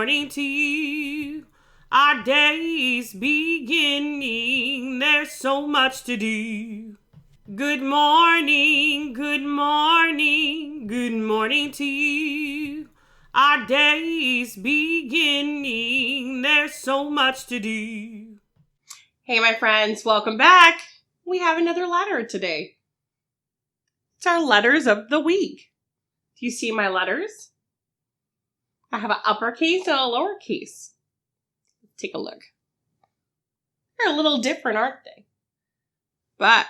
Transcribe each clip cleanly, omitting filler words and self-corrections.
morning to you. Our day's beginning. There's so much to do. Good morning, good morning, good morning to you. Our day's beginning. There's so much to do. Hey, my friends, welcome back. We have another letter today. It's our letters of the week. Do you see my letters? I have an uppercase and a lowercase. Let's take a look. They're a little different, aren't they? But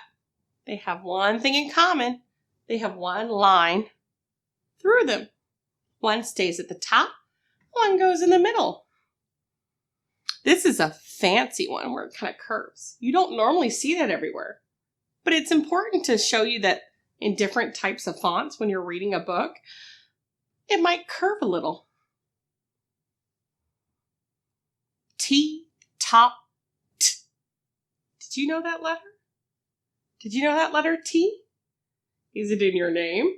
they have one thing in common. They have one line through them. One stays at the top, one goes in the middle. This is a fancy one where it kind of curves. You don't normally see that everywhere. But it's important to show you that in different types of fonts, when you're reading a book, it might curve a little. T, top, T. Did you know that letter? Did you know that letter T? Is it in your name?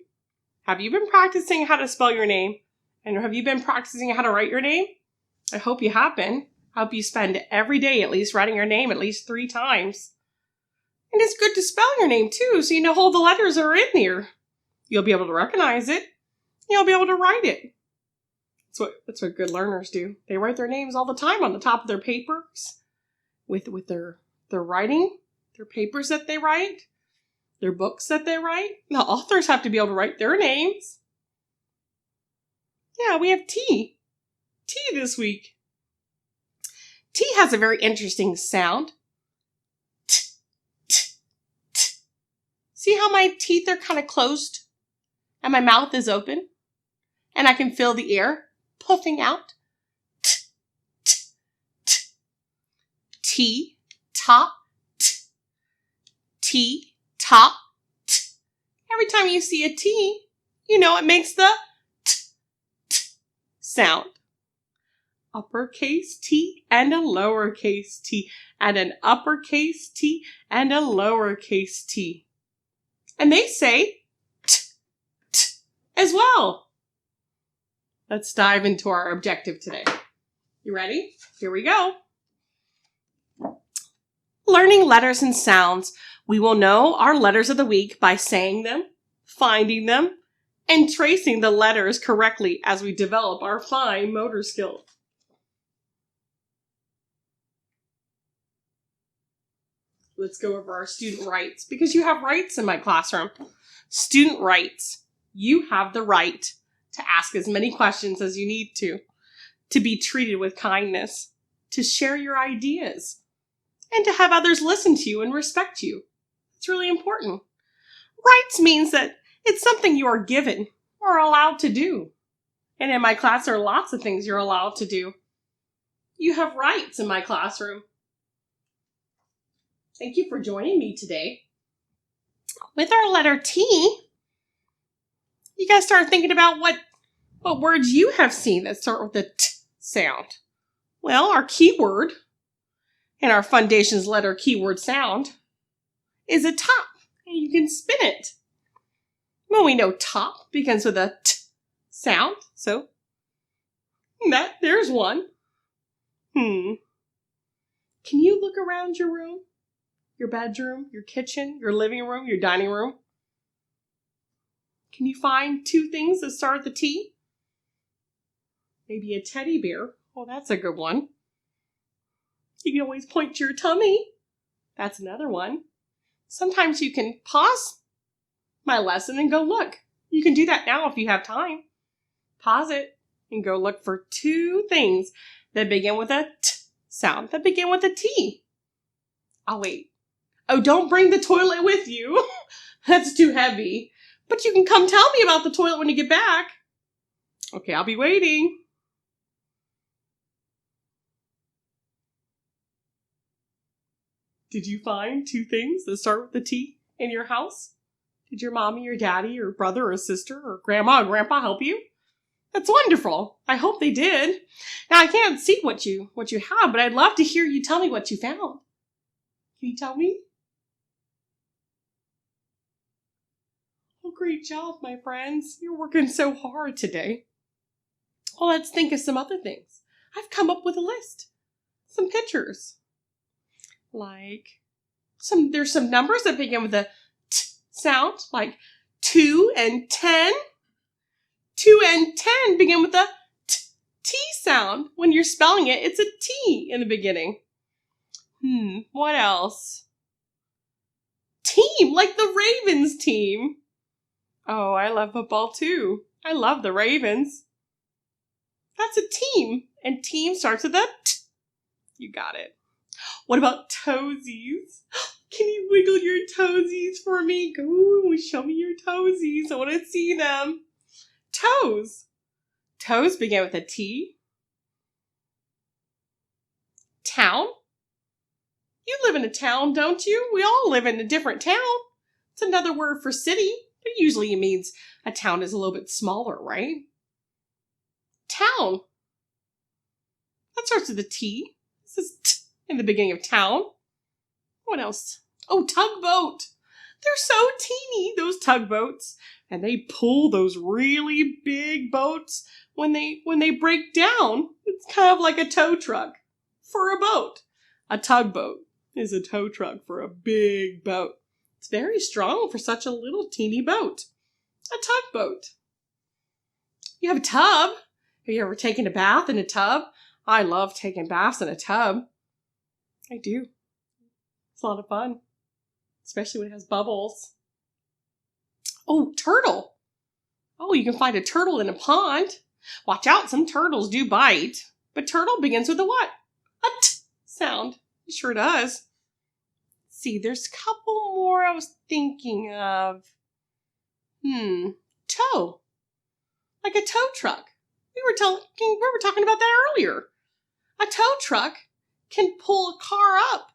Have you been practicing how to spell your name? And have you been practicing how to write your name? I hope you have been. I hope you spend every day at least writing your name at least 3 times. And it's good to spell your name too, so you know all the letters are in there. You'll be able to recognize it. You'll be able to write it. That's what good learners do. They write their names all the time on the top of their papers with their writing, their papers that they write, their books that they write. The authors have to be able to write their names. Yeah, we have T. T this week. T has a very interesting sound. T, t, t. See how my teeth are kind of closed and my mouth is open and I can feel the air puffing out? T, t, t. T, top, t. T, top, t. Every time you see a T, you know it makes the t, t sound. Uppercase T and a lowercase t, and an uppercase T and a lowercase t. And they say t, t as well. Let's dive into our objective today. You ready? Here we go. Learning letters and sounds. We will know our letters of the week by saying them, finding them, and tracing the letters correctly as we develop our fine motor skills. Let's go over our student rights, because you have rights in my classroom. Student rights. You have the right to ask as many questions as you need to be treated with kindness, to share your ideas, and to have others listen to you and respect you. It's really important. Rights means that it's something you are given or allowed to do. And in my class, there are lots of things you're allowed to do. You have rights in my classroom. Thank you for joining me today. With our letter T, you guys start thinking about what words you have seen that start with the T sound. Well, our keyword in our Foundations letter keyword sound is a top, and you can spin it. Well, we know top begins with a T sound, so there's one. Can you look around your room? Your bedroom, your kitchen, your living room, your dining room? Can you find 2 things that start with the T? Maybe a teddy bear. Oh, that's a good one. You can always point to your tummy. That's another one. Sometimes you can pause my lesson and go look. You can do that now if you have time. Pause it and go look for 2 things that begin with a T sound, that begin with a T. I'll wait. Oh, don't bring the toilet with you. That's too heavy. But you can come tell me about the toilet when you get back. Okay, I'll be waiting. Did you find 2 things that start with the T in your house? Did your mommy, your daddy, your brother or sister, or grandma or grandpa help you? That's wonderful. I hope they did. Now, I can't see what you have, but I'd love to hear you tell me what you found. Can you tell me? Oh, great job, my friends. You're working so hard today. Well, let's think of some other things. I've come up with a list. Some pictures. There's some numbers that begin with a t sound, like 2 and 10. 2 and 10 begin with a T sound. When you're spelling it, it's a T in the beginning. What else? Team, like the Ravens team. Oh, I love football too. I love the Ravens. That's a team, and team starts with a T. You got it. What about toesies? Can you wiggle your toesies for me? Go, show me your toesies. I want to see them. Toes. Toes begin with a T. Town. You live in a town, don't you? We all live in a different town. It's another word for city, but usually it means a town is a little bit smaller, right? Town. That starts with a T. This is T in the beginning of town. What else? Oh, tugboat. They're so teeny, those tugboats. And they pull those really big boats when they break down. It's kind of like a tow truck for a boat. A tugboat is a tow truck for a big boat. It's very strong for such a little teeny boat. A tugboat. You have a tub. Have you ever taken a bath in a tub? I love taking baths in a tub. I do. It's a lot of fun, especially when it has bubbles. Oh, turtle. Oh, you can find a turtle in a pond. Watch out, some turtles do bite. But turtle begins with a what? A T sound. It sure does. See, there's a couple more I was thinking of. Tow. Like a tow truck. We were talking about that earlier. A tow truck can pull a car up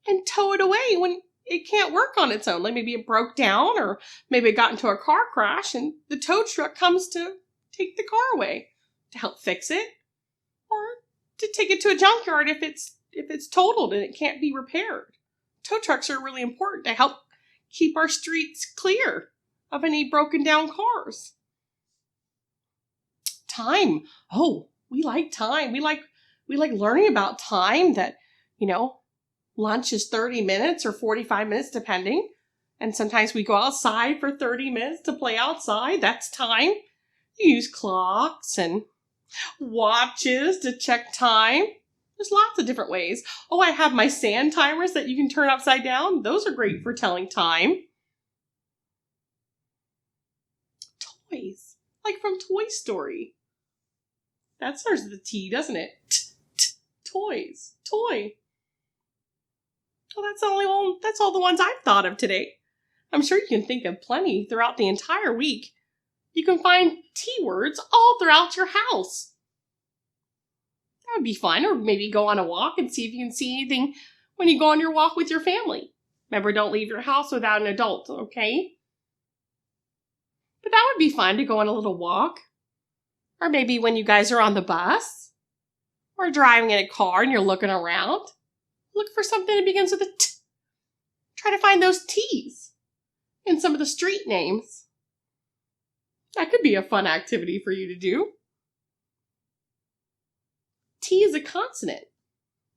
and tow it away when it can't work on its own. Like maybe it broke down, or maybe it got into a car crash and the tow truck comes to take the car away to help fix it, or to take it to a junkyard if it's totaled and it can't be repaired. Tow trucks are really important to help keep our streets clear of any broken down cars. Time. Oh, we like time. We like learning about time, that, lunch is 30 minutes or 45 minutes depending. And sometimes we go outside for 30 minutes to play outside. That's time. You use clocks and watches to check time. There's lots of different ways. Oh, I have my sand timers that you can turn upside down. Those are great for telling time. Toys. Like from Toy Story. That starts with a T, doesn't it? Toys. Toy. Well, that's all the ones I've thought of today. I'm sure you can think of plenty throughout the entire week. You can find T words all throughout your house. That would be fun. Or maybe go on a walk and see if you can see anything when you go on your walk with your family. Remember, don't leave your house without an adult, okay? But that would be fun to go on a little walk. Or maybe when you guys are on the bus or driving in a car and you're looking around, look for something that begins with a T. Try to find those T's in some of the street names. That could be a fun activity for you to do. T is a consonant.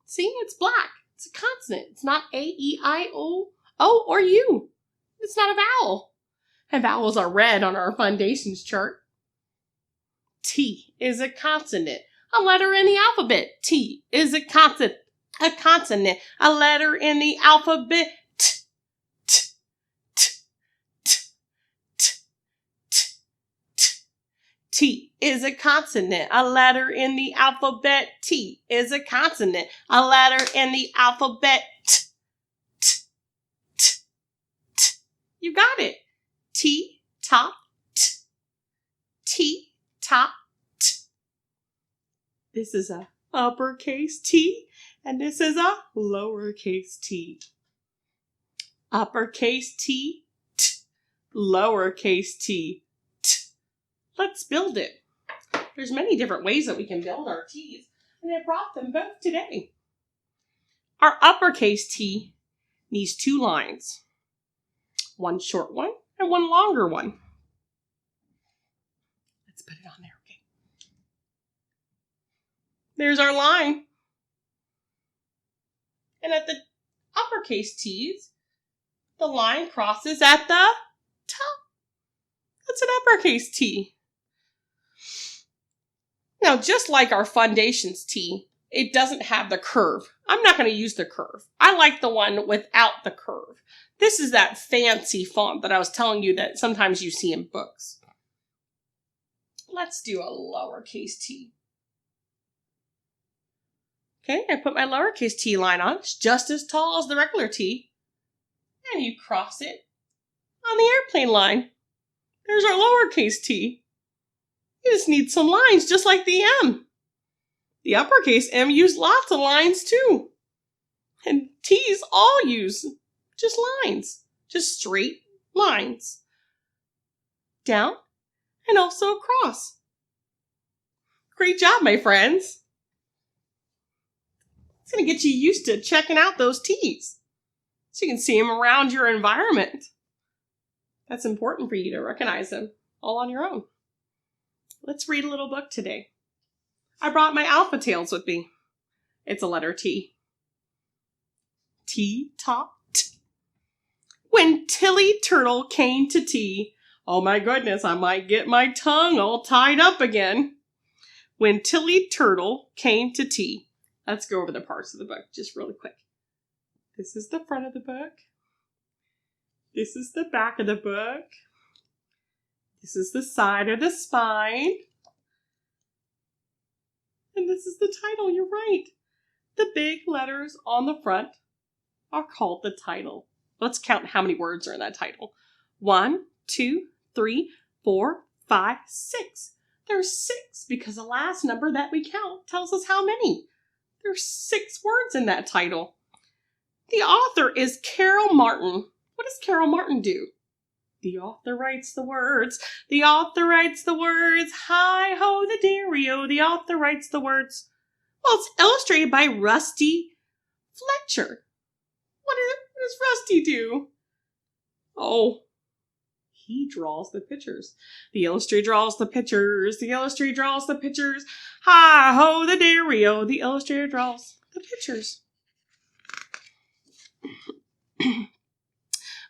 See, it's black. It's a consonant. It's not A, E, I, O, or U. It's not a vowel. And vowels are red on our foundations chart. T is a consonant. A letter in the alphabet. T is a consonant. A consonant. A letter in the alphabet. T, t, t, t, t, t, t. T is a consonant. A letter in the alphabet. T is a consonant. A letter in the alphabet. T, t, t, t. You got it. T, top, t. T, top, t. This is a uppercase T, and this is a lowercase t. Uppercase T, t. Lowercase t, t. Let's build it. There's many different ways that we can build our T's, and I brought them both today. Our uppercase T needs 2 lines. One short one and one longer one. Let's put it on there, okay? There's our line. And at the uppercase T's, the line crosses at the top. That's an uppercase T. Now, just like our foundations T, it doesn't have the curve. I'm not going to use the curve. I like the one without the curve. This is that fancy font that I was telling you that sometimes you see in books. Let's do a lowercase t. Okay, I put my lowercase t line on. It's just as tall as the regular t. And you cross it on the airplane line. There's our lowercase t. You just need some lines just like the M. The uppercase M use lots of lines too. And T's all use just lines, just straight lines. Down and also across. Great job, my friends. It's going to get you used to checking out those T's so you can see them around your environment. That's important for you to recognize them all on your own. Let's read a little book today. I brought my Alpha Tales with me. It's a letter T. T, top, t. When Tilly Turtle came to tea. Oh my goodness, I might get my tongue all tied up again. When Tilly Turtle came to tea. Let's go over the parts of the book just really quick. This is the front of the book. This is the back of the book. This is the side or the spine. And this is the title, you're right. The big letters on the front are called the title. Let's count how many words are in that title. 1, 2, 3, 4, 5, 6. There's 6 because the last number that we count tells us how many. There's 6 words in that title. The author is Carol Martin. What does Carol Martin do? The author writes the words. The author writes the words. Hi-ho the dairy-o. The author writes the words. Well, it's illustrated by Rusty Fletcher. What does Rusty do? Oh, he draws the pictures. The illustrator draws the pictures. The illustrator draws the pictures. Hi-ho the dairy-o. The illustrator draws the pictures.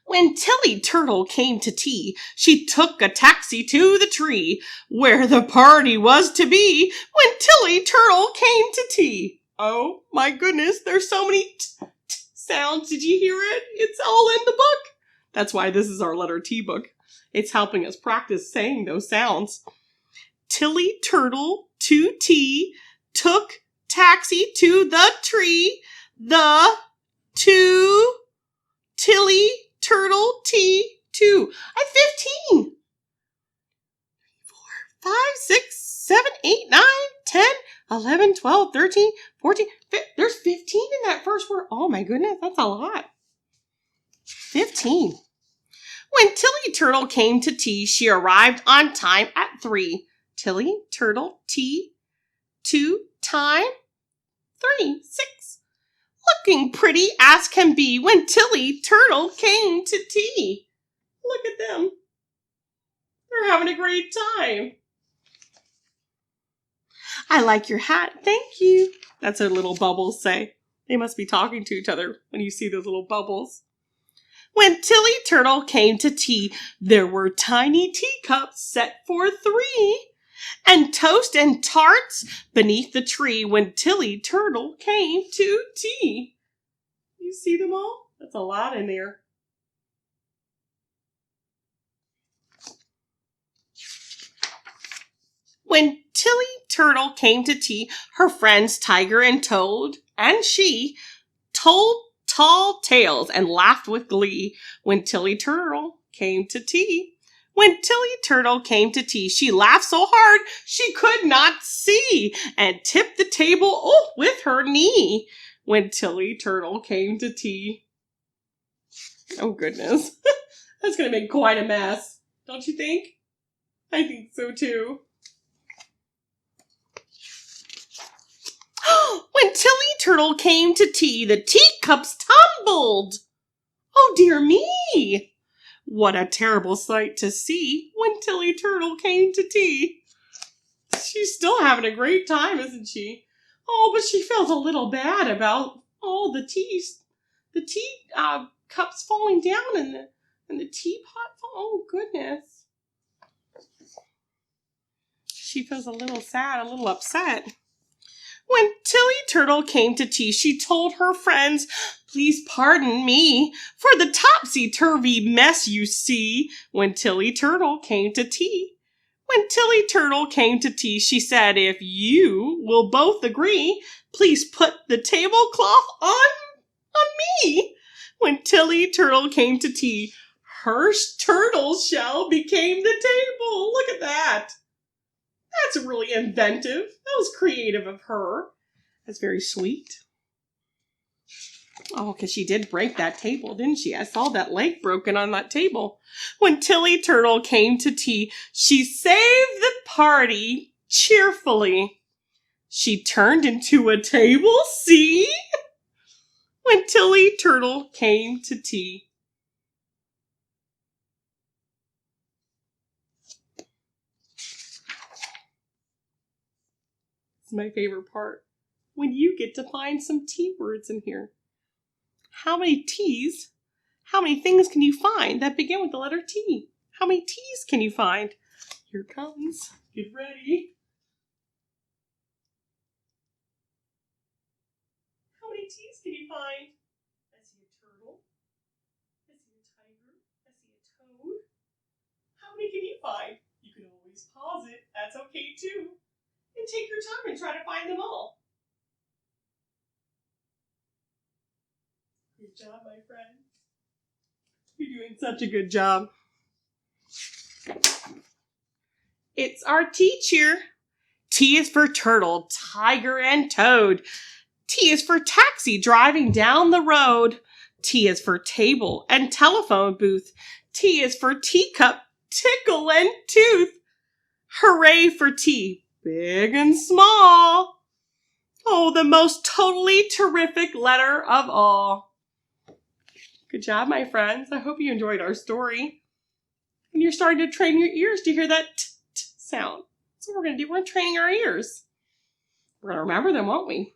When Tilly Turtle came to tea, she took a taxi to the tree where the party was to be when Tilly Turtle came to tea. Oh my goodness, there's so many sounds. Did you hear it? It's all in the book. That's why this is our letter T book. It's helping us practice saying those sounds. Tilly Turtle to tea, took taxi to the tree, the to Tilly Turtle T2. I'm 15. 4, 5, 6, 7, 8, 9, 10, 11, 12, 13, 14. There's 15 in that first word. Oh my goodness, that's a lot. 15. When Tilly Turtle came to tea, she arrived on time at 3. Tilly Turtle T2 time 3, 6. Looking pretty as can be when Tilly Turtle came to tea. Look at them. They're having a great time. I like your hat. Thank you. That's what little bubbles say. They must be talking to each other when you see those little bubbles. When Tilly Turtle came to tea, there were tiny teacups set for 3. And toast and tarts beneath the tree when Tilly Turtle came to tea. You see them all? That's a lot in there. When Tilly Turtle came to tea, her friends Tiger and Toad and she told tall tales and laughed with glee when Tilly Turtle came to tea. When Tilly Turtle came to tea, she laughed so hard she could not see and tipped the table with her knee when Tilly Turtle came to tea. Oh, goodness. That's going to make quite a mess, don't you think? I think so, too. When Tilly Turtle came to tea, the teacups tumbled. Oh, dear me. What a terrible sight to see when Tilly Turtle came to tea. She's still having a great time, isn't she? Oh, but she feels a little bad about all the tea cups falling down and the teapot. Oh, goodness. She feels a little sad, a little upset. When Tilly Turtle came to tea, she told her friends, "Please pardon me for the topsy-turvy mess you see." When Tilly Turtle came to tea. When Tilly Turtle came to tea, she said, "If you will both agree, please put the tablecloth on me." When Tilly Turtle came to tea, her turtle shell became the table. Look at that. That's really inventive. That was creative of her. That's very sweet. Oh, because she did break that table, didn't she? I saw that leg broken on that table. When Tilly Turtle came to tea, she saved the party cheerfully. She turned into a table, see? When Tilly Turtle came to tea. This is my favorite part. When you get to find some tea words in here. How many T's? How many things can you find that begin with the letter T? How many T's can you find? Here it comes. Get ready. How many T's can you find? I see a turtle. I see a tiger. I see a toad. How many can you find? You can always pause it. That's okay too. And take your time and try to find them all. Good job, my friend. You're doing such a good job. It's our T cheer. T is for turtle, tiger, and toad. T is for taxi driving down the road. T is for table and telephone booth. T is for teacup, tickle, and tooth. Hooray for T, big and small. Oh, the most totally terrific letter of all. Good job, my friends. I hope you enjoyed our story. And you're starting to train your ears to hear that t sound. That's what we're going to do. We're training our ears. We're going to remember them, won't we?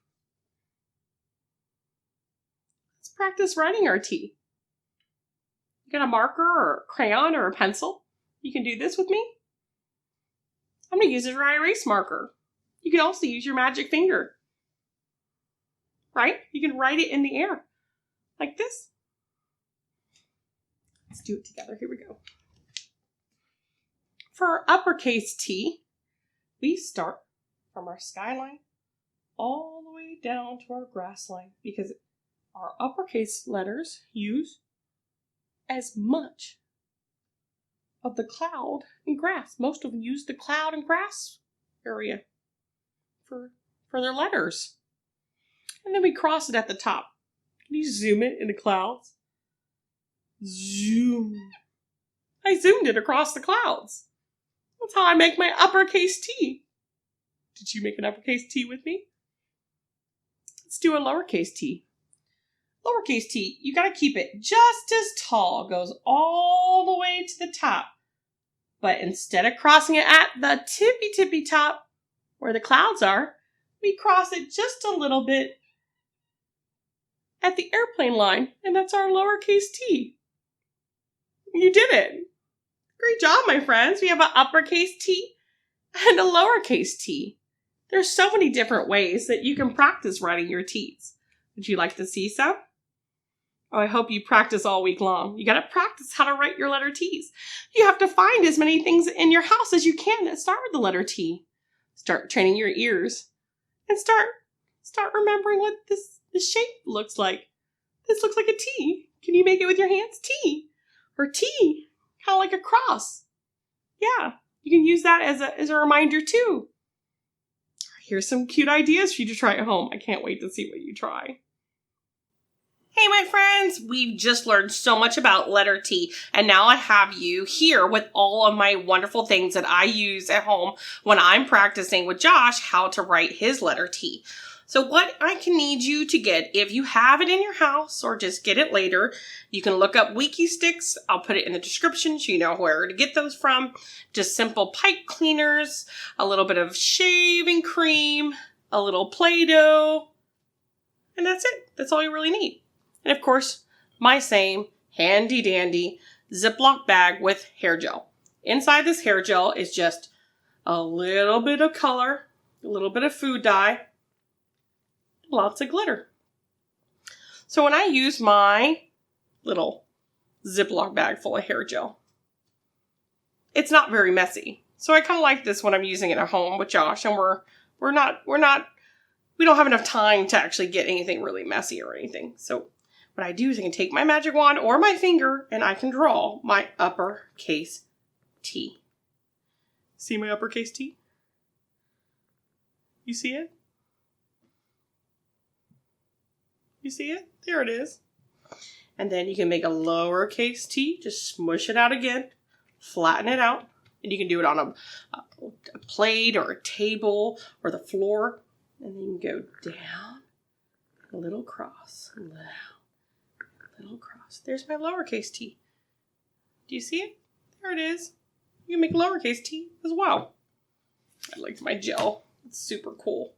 Let's practice writing our T. You got a marker or a crayon or a pencil? You can do this with me. I'm going to use a dry erase marker. You can also use your magic finger. Right? You can write it in the air. Like this. Let's do it together. Here we go. For our uppercase T, we start from our skyline all the way down to our grass line because our uppercase letters use as much of the cloud and grass. Most of them use the cloud and grass area for their letters. And then we cross it at the top. Can you zoom it in the clouds? Zoom. I zoomed it across the clouds. That's how I make my uppercase T. Did you make an uppercase T with me? Let's do a lowercase t. Lowercase t, you got to keep it just as tall. It goes all the way to the top. But instead of crossing it at the tippy top where the clouds are, we cross it just a little bit at the airplane line, and that's our lowercase t. You did it. Great job, my friends. We have an uppercase T and a lowercase t. There's so many different ways that you can practice writing your T's. Would you like to see some? Oh, I hope you practice all week long. You got to practice how to write your letter T's. You have to find as many things in your house as you can that start with the letter T. Start training your ears and start remembering what this shape looks like. This looks like a T. Can you make it with your hands? T. Or T, kind of like a cross. Yeah, you can use that as a reminder too. Here's some cute ideas for you to try at home. I can't wait to see what you try. Hey, my friends, we've just learned so much about letter T, and now I have you here with all of my wonderful things that I use at home when I'm practicing with Josh how to write his letter T. So what I can need you to get, if you have it in your house or just get it later, you can look up Wiki Sticks. I'll put it in the description so you know where to get those from. Just simple pipe cleaners, a little bit of shaving cream, a little Play-Doh, and that's it. That's all you really need. And of course, my same handy dandy Ziploc bag with hair gel. Inside this hair gel is just a little bit of color, a little bit of food dye, lots of glitter. So when I use my little Ziploc bag full of hair gel, it's not very messy. So I kind of like this when I'm using it at home with Josh, and we don't have enough time to actually get anything really messy or anything. So what I do is I can take my magic wand or my finger and I can draw my uppercase T. See my uppercase T? You see it? You see it? There it is. And then you can make a lowercase t, just smush it out again, flatten it out, and you can do it on a plate or a table or the floor. And then you can go down, a little cross, down, a little cross. There's my lowercase t. Do you see it? There it is. You can make lowercase t as well. I liked my gel. It's super cool.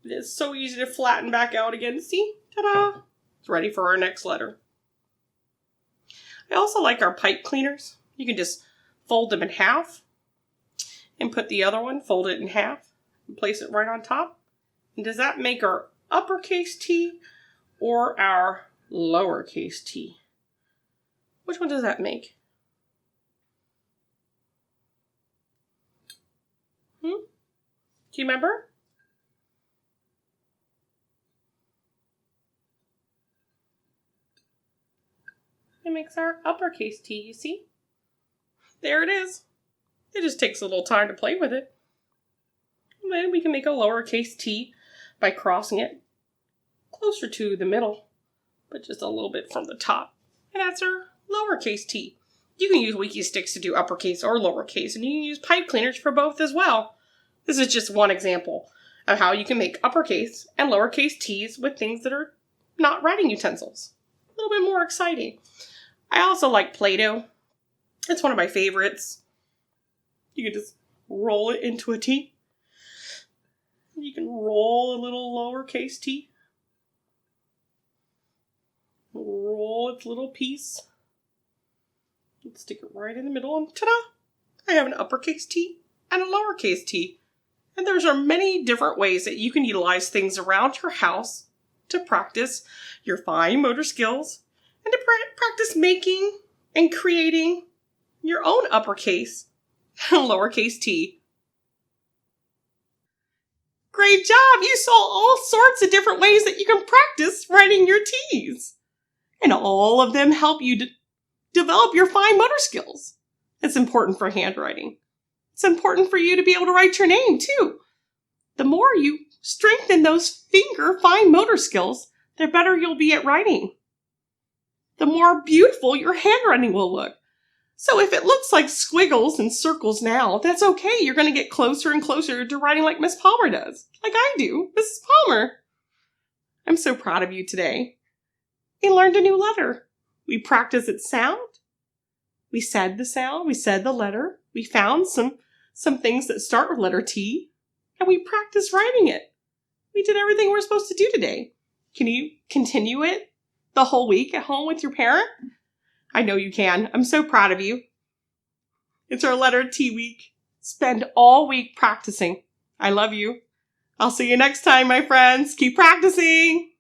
It is so easy to flatten back out again. See? Ta-da! It's ready for our next letter. I also like our pipe cleaners. You can just fold them in half and put the other one, fold it in half, and place it right on top. And does that make our uppercase T or our lowercase t? Which one does that make? Do you remember? It makes our uppercase T, you see? There it is. It just takes a little time to play with it. And then we can make a lowercase t by crossing it closer to the middle, but just a little bit from the top. And that's our lowercase t. You can use Wiki Sticks to do uppercase or lowercase, and you can use pipe cleaners for both as well. This is just one example of how you can make uppercase and lowercase t's with things that are not writing utensils. A little bit more exciting. I also like Play-Doh. It's one of my favorites. You can just roll it into a T. You can roll a little lowercase t. Roll its little piece. And stick it right in the middle, and ta-da! I have an uppercase T and a lowercase t. And there are many different ways that you can utilize things around your house to practice your fine motor skills and to practice making and creating your own uppercase and lowercase t. Great job! You saw all sorts of different ways that you can practice writing your T's. And all of them help you develop your fine motor skills. It's important for handwriting. It's important for you to be able to write your name, too. The more you strengthen those finger fine motor skills, the better you'll be at writing. The more beautiful your handwriting will look. So if it looks like squiggles and circles now, that's okay. You're going to get closer and closer to writing like Miss Palmer does. Like I do. Mrs. Palmer. I'm so proud of you today. We learned a new letter. We practiced its sound. We said the sound. We said the letter. We found some things that start with letter T. And we practiced writing it. We did everything we're supposed to do today. Can you continue it the whole week at home with your parent? I know you can. I'm so proud of you. It's our letter T week. Spend all week practicing. I love you. I'll see you next time, my friends. Keep practicing.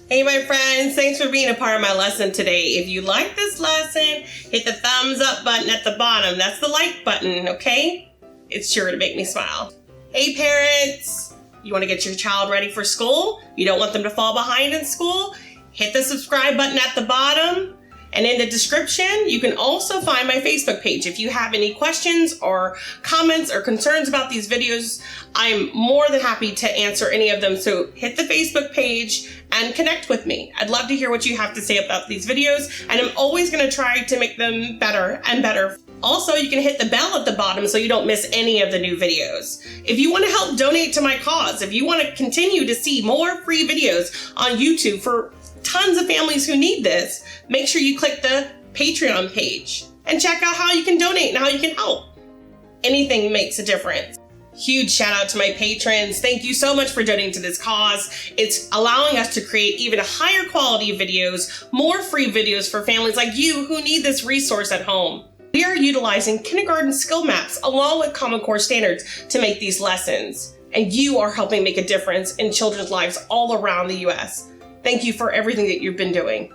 Hey, my friends. Thanks for being a part of my lesson today. If you like this lesson, hit the thumbs up button at the bottom. That's the like button, okay? It's sure to make me smile. Hey, parents. You want to get your child ready for school? You don't want them to fall behind in school? Hit the subscribe button at the bottom. And in the description, you can also find my Facebook page. If you have any questions or comments or concerns about these videos, I'm more than happy to answer any of them. So hit the Facebook page and connect with me. I'd love to hear what you have to say about these videos, and I'm always going to try to make them better and better. Also, you can hit the bell at the bottom so you don't miss any of the new videos. If you want to help donate to my cause, if you want to continue to see more free videos on YouTube for tons of families who need this, make sure you click the Patreon page and check out how you can donate and how you can help. Anything makes a difference. Huge shout out to my patrons. Thank you so much for donating to this cause. It's allowing us to create even higher quality videos, more free videos for families like you who need this resource at home. We are utilizing kindergarten skill maps along with Common Core standards to make these lessons. And you are helping make a difference in children's lives all around the U.S. Thank you for everything that you've been doing.